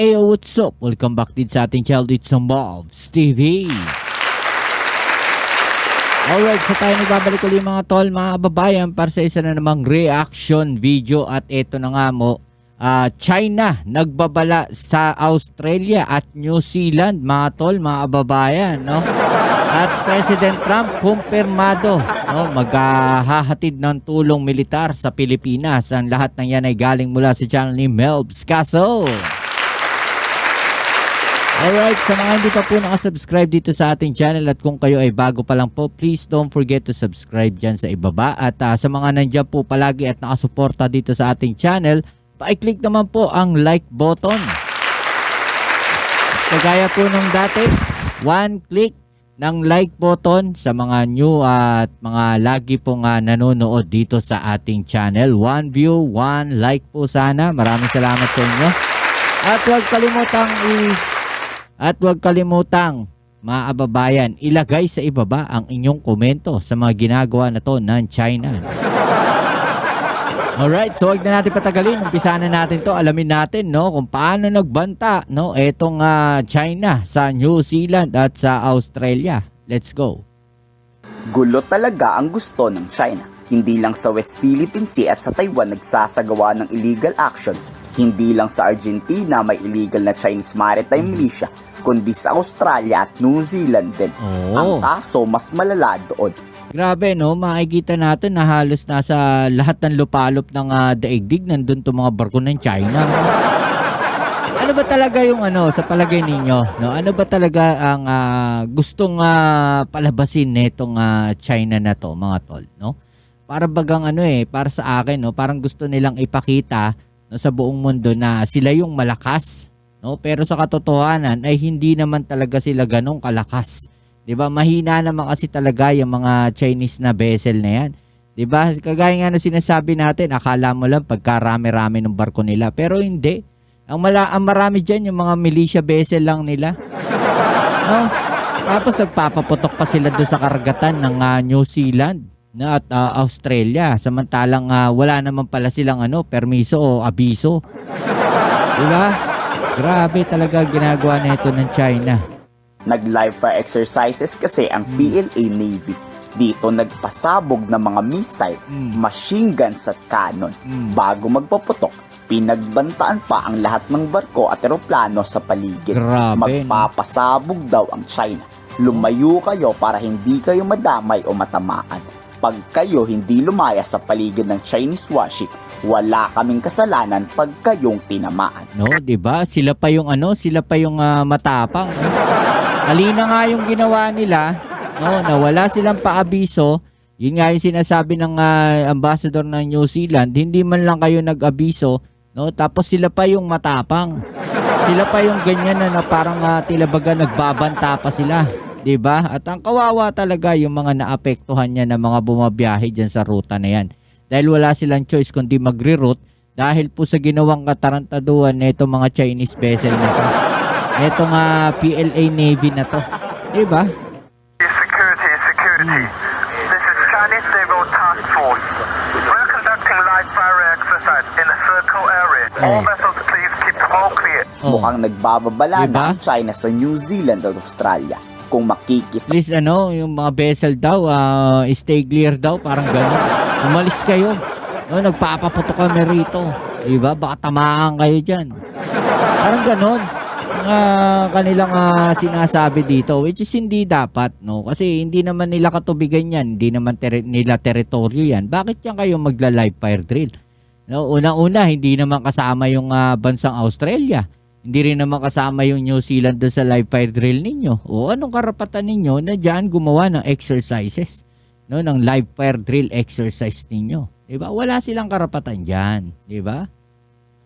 Ayo, what's up? Welcome back din sa ating channel, It's Mobs TV. Alright, so tayo nagbabalik ulit mga tol, mga kababayan, para sa isa na namang reaction video. At ito na nga mo, China nagbabala sa Australia at New Zealand, mga tol, mga kababayan, no? At President Trump kumpirmado, no, maghahatid ng tulong militar sa Pilipinas. Ang lahat ng yan ay galing mula sa channel ni Melbs Castle. Alright, sa mga hindi pa po nakasubscribe dito sa ating channel at kung kayo ay bago pa lang po, please don't forget to subscribe dyan sa ibaba. At sa mga nandyan po palagi at nakasuporta dito sa ating channel, pa-click naman po ang like button. Kagaya po ng dati, one click ng like button sa mga new at mga lagi pong nanonood dito sa ating channel. One view, one like po sana. Maraming salamat sa inyo. At huwag kalimutang mga kababayan, ilagay sa ibaba ang inyong komento sa mga ginagawa na to ng China. Alright, so huwag na natin patagalin. Umpisahan na natin to. Alamin natin, no, kung paano nagbanta, no, etong China sa New Zealand at sa Australia. Let's go. Gulo talaga ang gusto ng China. Hindi lang sa West Philippine Sea at sa Taiwan nagsasagawa ng illegal actions. Hindi lang sa Argentina may illegal na Chinese maritime militia, kundi sa Australia at New Zealand din. Ang kaso mas malala doon. Grabe, no, makikita natin na halos nasa lahat ng lupalop ng daigdig nandun to mga barko ng China, no? Ano ba talaga yung sa palagay ninyo, no? Ano ba talaga ang gustong palabasin nitong China na to, mga tol, no? Para bagang para sa akin, no, parang gusto nilang ipakita, no, sa buong mundo na sila yung malakas, no? Pero sa katotohanan ay hindi naman talaga sila ganong kalakas. 'Di ba? Mahina naman kasi talaga yung mga Chinese na vessel na 'yan. 'Di ba? Kagaya nga ng sinasabi natin, akala mo lang pagkarami-rami ng barko nila, pero hindi. Ang marami diyan yung mga militia vessel lang nila. No? Tapos nagpapaputok pa sila doon sa karagatan ng New Zealand at Australia, samantalang wala naman pala silang permiso o abiso. 'Di ba? Grabe talaga ginagawa nito ng China. Nag-live fire exercises kasi ang PLA Navy. Dito nagpasabog ng mga missile, machine guns at cannon. Bago magpaputok, pinagbantaan pa ang lahat ng barko at eroplano sa paligid. Grabe, magpapasabog daw ang China. Lumayo kayo para hindi kayo madamay o matamaan. Pag kayo hindi lumaya sa paligid ng Chinese warship, wala kaming kasalanan pag kayong tinamaan. No, 'di ba? Sila pa yung matapang, no? Alina nga yung ginawa nila, no, na wala silang paabiso. Yun nga yung sinasabi ng ambassador ng New Zealand, hindi man lang kayo nag-abiso, no, tapos sila pa yung matapang. Sila pa yung ganyan na parang tilabaga nagbabanta pa sila. 'Di ba? At ang kawawa talaga yung mga naapektuhan niya na mga bumabiyahe diyan sa ruta na 'yan. Dahil wala silang choice kundi magre-route dahil po sa ginawang katarantaduhan nito mga Chinese vessel na to. Etong PLA Navy na to. 'Di ba? Security. This is Chinese Naval Task Force. We're conducting live fire exercise in a circle area. All vessels please keep the all clear. Mukhang nagbababala Diba? na ang China sa New Zealand at Australia. Kung makikis Please yung mga vessel daw, stay clear daw, parang gano'n. Umalis kayo. No, nagpapaputok kami rito. 'Di ba? Baka tamaan kayo diyan. Parang gano'n. Kanilang sinasabi dito, which is hindi dapat, no? Kasi hindi naman nila katubigan 'yan, hindi naman nila teritoryo 'yan. Bakit yan kayo magla-live fire drill? No, una-una hindi naman kasama yung bansang Australia. Hindi rin naman kasama yung New Zealand doon sa live fire drill ninyo. O anong karapatan ninyo na diyan gumawa ng exercises, no, ng live fire drill exercise ninyo? 'Di ba? Wala silang karapatan diyan, 'di ba?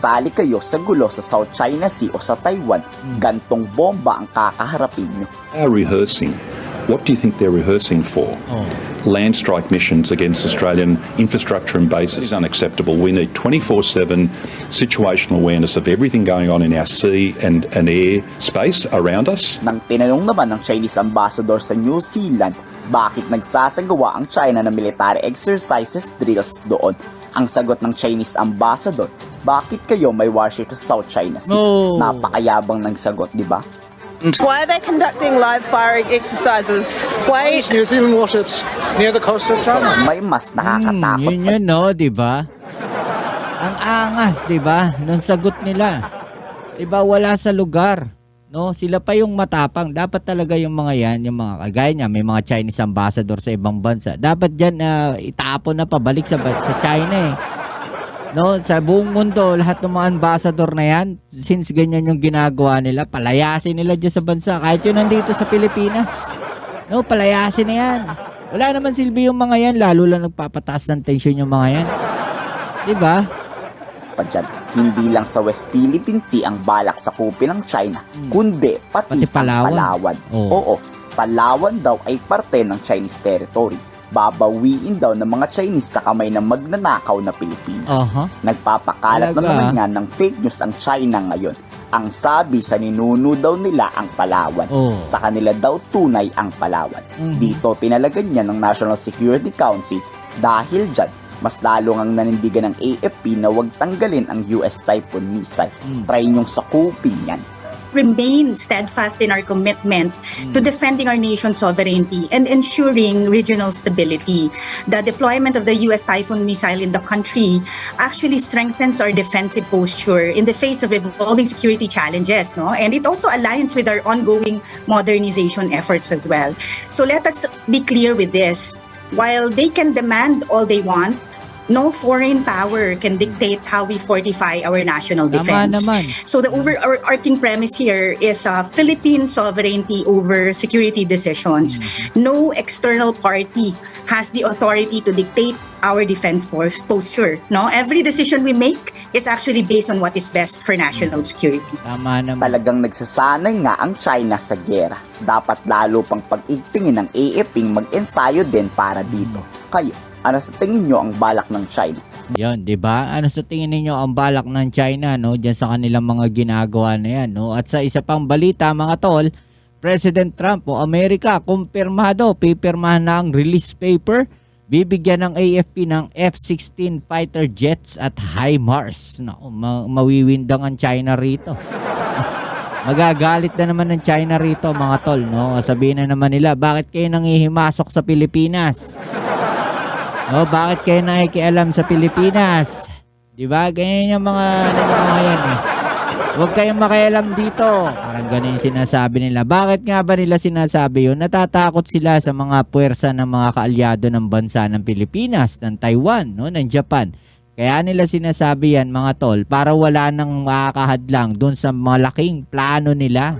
sali kayo sa gulo sa South China Sea o sa Taiwan, gantong bomba ang kakaharapin nyo. Are rehearsing. What do you think they're rehearsing for? Land strike missions against Australian infrastructure and bases is unacceptable. We need 24/7 situational awareness of everything going on in our sea and air space around us. Nang tinanong naman ng Chinese ambassador sa New Zealand, bakit nagsasagawa ang China ng military exercises drills doon? Ang sagot ng Chinese ambassador, bakit kayo may warship sa South China Sea? No. Napakayabang ng sagot, di ba? Why are they conducting live firing exercises? Why? These New Zealand warships near the coast of China. May mas nakakatakot Yun no, di ba? Ang angas, di ba? Nung sagot nila. Di ba wala sa lugar. No, sila pa yung matapang. Dapat talaga yung mga yan, yung mga kagaya niya, may mga Chinese ambassador sa ibang bansa. Dapat diyan itapon na pabalik sa China eh. No, sa buong mundo, lahat ng mga ambassador na yan, since ganyan yung ginagawa nila, palayasin nila dyan sa bansa. Kahit yun nandito sa Pilipinas. No, palayasin na yan. Wala naman silbi yung mga yan, lalo lang nagpapataas ng tensyon yung mga yan. Diba? pa dyan. Hindi lang sa West Philippine Sea ang balak sakupin ng China, kundi pati Palawan. Palawan. Oh. Oo, Palawan daw ay parte ng Chinese territory. Babawiin daw ng mga Chinese sa kamay ng magnanakaw na Pilipinas. Nagpapakalat Talaga? naman nga ng fake news ang China ngayon. Ang sabi sa ninuno daw nila ang Palawan. Oh. Sa kanila daw tunay ang Palawan. Dito pinalagyan niya ng National Security Council dahil dyan mas lalo ngang nanindigan ng AFP na huwag tanggalin ang US Typhoon missile. Try niyong sakupin yan. Remain steadfast in our commitment to defending our nation's sovereignty and ensuring regional stability. The deployment of the U.S. Typhoon missile in the country actually strengthens our defensive posture in the face of evolving security challenges, no? And it also aligns with our ongoing modernization efforts as well. So let us be clear with this. While they can demand all they want, no foreign power can dictate how we fortify our national defense. naman. So the overarching premise here is Philippine sovereignty over security decisions. No external party has the authority to dictate our defense posture. No, every decision we make is actually based on what is best for national security. Tama naman. Talagang nagsasanay nga ang China sa gera. Dapat lalo pang pag-igtingin ng AFP mag-ensayo din para dito. Kayo, ano sa tingin nyo ang balak ng China? Yon, 'di ba? Ano sa tingin ninyo ang balak ng China no diyan sa kanilang mga ginagawa na yan, no? At sa isa pang balita mga tol, President Trump o Amerika kumpirmado, pipirmahan na ang release paper, bibigyan ng AFP ng F-16 fighter jets at HIMARS. Naku, mawiwindang ang China rito. Magagalit na naman ng China rito mga tol, no? Sabihin na naman nila, bakit kayo nangihimasok sa Pilipinas? No, bakit kayo nakikialam sa Pilipinas? 'Di ba? Ganyan yung mga yan eh. Huwag kayong makialam dito. Parang ganun yung sinasabi nila. Bakit nga ba nila sinasabi yun? Natatakot sila sa mga puwersa ng mga kaalyado ng bansa ng Pilipinas, ng Taiwan, no, ng Japan. Kaya nila sinasabi yan mga tol para wala nang makakahadlang dun sa malaking plano nila.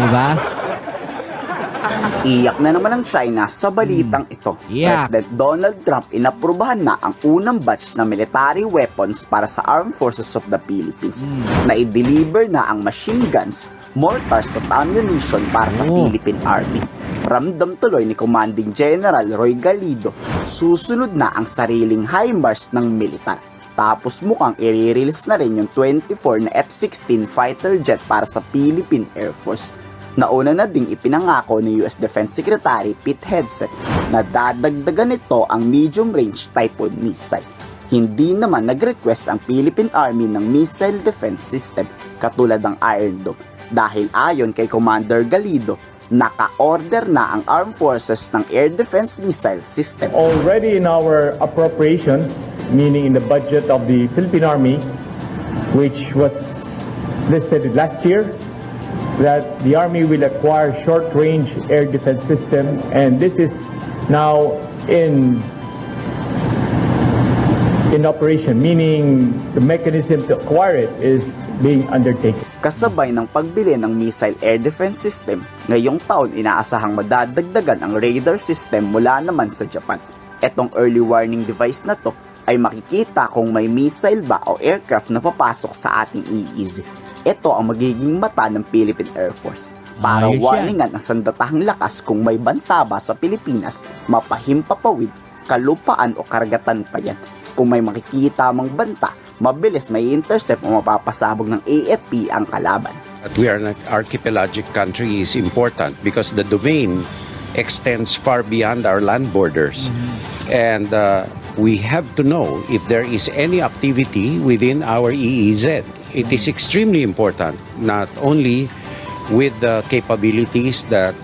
'Di ba? Iyak na naman ang China sa balitang ito. Iyak. President Donald Trump inaprubahan na ang unang batch na military weapons para sa Armed Forces of the Philippines. Na-deliver na ang machine guns, mortars at ammunition para sa Philippine Army. Ramdam tuloy ni Commanding General Roy Galido, susunod na ang sariling HIMARS ng militar. Tapos mukhang i-release na rin yung 24 na F-16 fighter jet para sa Philippine Air Force. Nauna na ding ipinangako ni US Defense Secretary Pete Hegseth na dadagdagan nito ang medium-range Typhoon missile. Hindi naman nag-request ang Philippine Army ng missile defense system katulad ng Iron Dome dahil ayon kay Commander Galido, naka-order na ang Armed Forces ng Air Defense Missile System. Already in our appropriations, meaning in the budget of the Philippine Army, which was listed last year, that the Army will acquire short-range air defense system, and this is now in operation, meaning the mechanism to acquire it is being undertaken. Kasabay ng pagbili ng missile air defense system, ngayong taon inaasahang madadagdagan ang radar system mula naman sa Japan. Etong early warning device na to ay makikita kung may missile ba o aircraft na papasok sa ating EEZ. Ito ang magiging mata ng Philippine Air Force para Ayos yan. warningan ang sandatahang lakas kung may banta ba sa Pilipinas, mapahimpapawid, kalupaan o karagatan pa yan. Kung may makikita mang banta, mabilis may intercept o mapapasabog ng AFP ang kalaban. That we are an archipelagic country is important because the domain extends far beyond our land borders. And we have to know if there is any activity within our EEZ. It is extremely important, not only with the capabilities that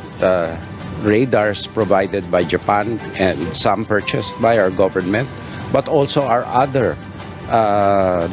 radars provided by Japan and some purchased by our government, but also our other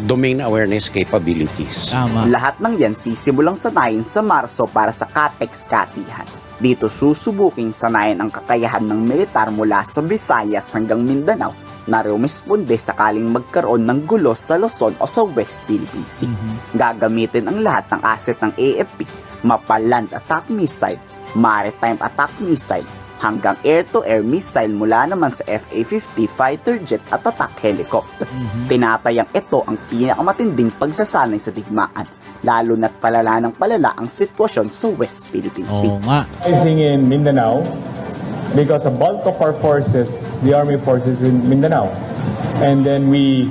domain awareness capabilities. Tama. Lahat ng yan sisimulang sanayin sa Marso para sa CATEX-Katihan. Dito susubuking sanayin ang kakayahan ng militar mula sa Visayas hanggang Mindanao na rumisponde sakaling magkaroon ng gulo sa Luzon o sa West Philippine Sea. Gagamitin ang lahat ng asset ng AFP, mapa-land attack missile, maritime attack missile, hanggang air-to-air missile mula naman sa FA-50 fighter jet at attack helicopter. Tinatayang ito ang pinakamatinding pagsasanay sa digmaan, lalo na't palala ng palala ang sitwasyon sa West Philippine Sea. Oo nga. Rising in Mindanao because a bulk of our forces, the army forces in Mindanao, and then we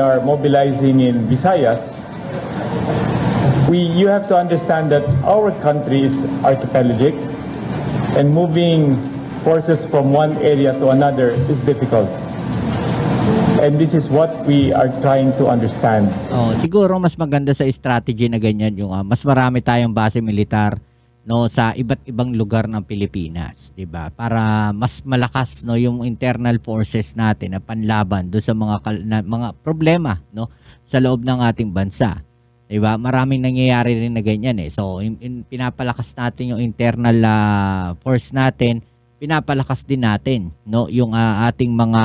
are mobilizing in Visayas. You have to understand that our country is archipelagic, and moving forces from one area to another is difficult. And this is what we are trying to understand. Oh, siguro mas maganda sa strategy na ganyan yung mas marami tayong base militar no sa iba't ibang lugar ng Pilipinas, 'di ba? Para mas malakas no yung internal forces natin na panlaban do sa mga problema no sa loob ng ating bansa. 'Di ba? Maraming nangyayari rin na ganyan eh. So pinapalakas natin yung internal force natin, pinapalakas din natin no yung ating mga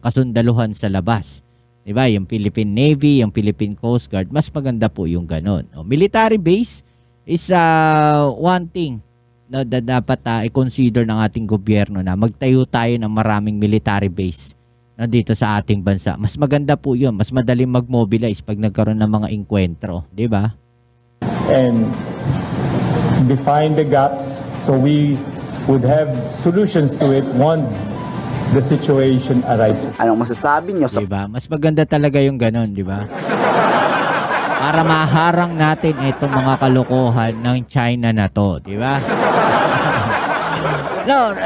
kasundaluhan sa labas. 'Di ba? Yung Philippine Navy, yung Philippine Coast Guard, mas maganda po yung ganun. No? Military base is one thing na dapat i-consider ng ating gobyerno na magtayo tayo ng maraming military base na dito sa ating bansa. Mas maganda po 'yun, mas madaling mag-mobilize pag nagkaroon ng mga engkwentro, 'di ba? And define the gaps so we would have solutions to it once the situation arises. Anong masasabi nyo sa Diba? Mas maganda talaga yung ganon, di ba? Para maharang natin itong mga kalokohan ng China na to, di ba? No,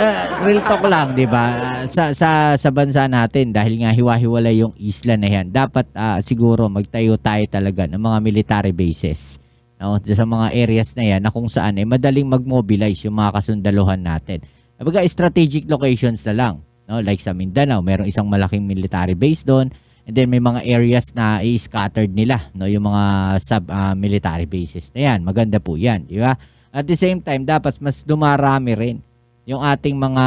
real talk lang, di ba? Sa bansa natin, dahil nga hiwa-hiwalay yung isla na yan, dapat siguro magtayo tayo talaga ng mga military bases. No? Sa mga areas na yan na kung saan madaling mag-mobilize yung mga kasundaluhan natin. Kumbaga, strategic locations na lang. No? Like sa Mindanao, merong isang malaking military base doon. And then may mga areas na i-scattered nila, no, yung mga sub-military bases na yan. Maganda po yan, di ba? At the same time, dapat mas dumarami rin yung ating mga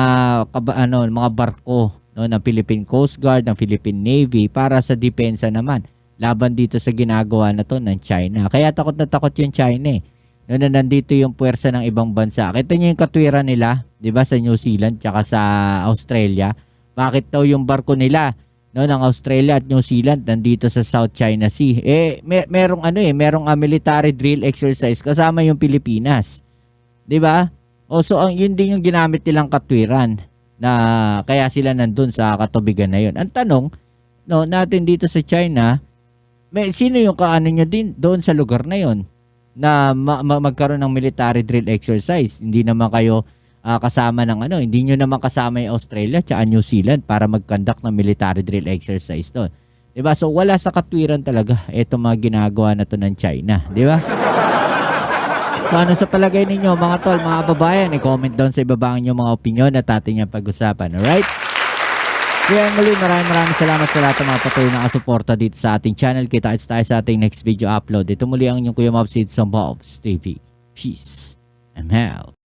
barko no, ng Philippine Coast Guard, ng Philippine Navy para sa depensa naman. Laban dito sa ginagawa na to ng China. Kaya takot na takot yung China eh. No, na nandito yung puwersa ng ibang bansa. Kita niyo yung katwiran nila, di ba, sa New Zealand tsaka sa Australia. Bakit daw yung barko nila no ng Australia at New Zealand nandito sa South China Sea merong military drill exercise kasama yung Pilipinas, 'di ba? So yun din yung ginamit nilang katwiran na kaya sila nandun sa katubigan na yun. Ang tanong no natin dito sa China, sino yung kaano nyo din doon sa lugar na yun na magkaroon ng military drill exercise? Hindi naman kayo kasama ng hindi nyo naman kasama yung Australia at New Zealand para mag-conduct ng military drill exercise doon. Diba? So wala sa katwiran talaga itong mga ginagawa na to ng China. Diba? So ano sa palagay ninyo mga tol, mga kababayan, i-comment down sa ibaba ang inyong mga opinion at ating yung pag-usapan. Alright? So yan muli, maraming salamat sa lahat ng mga patuloy na kasuporta dito sa ating channel. Kita-kits tayo sa ating next video upload. Ito muli ang inyong Kuya Mobs sa Mobs TV. Peace. I'm out.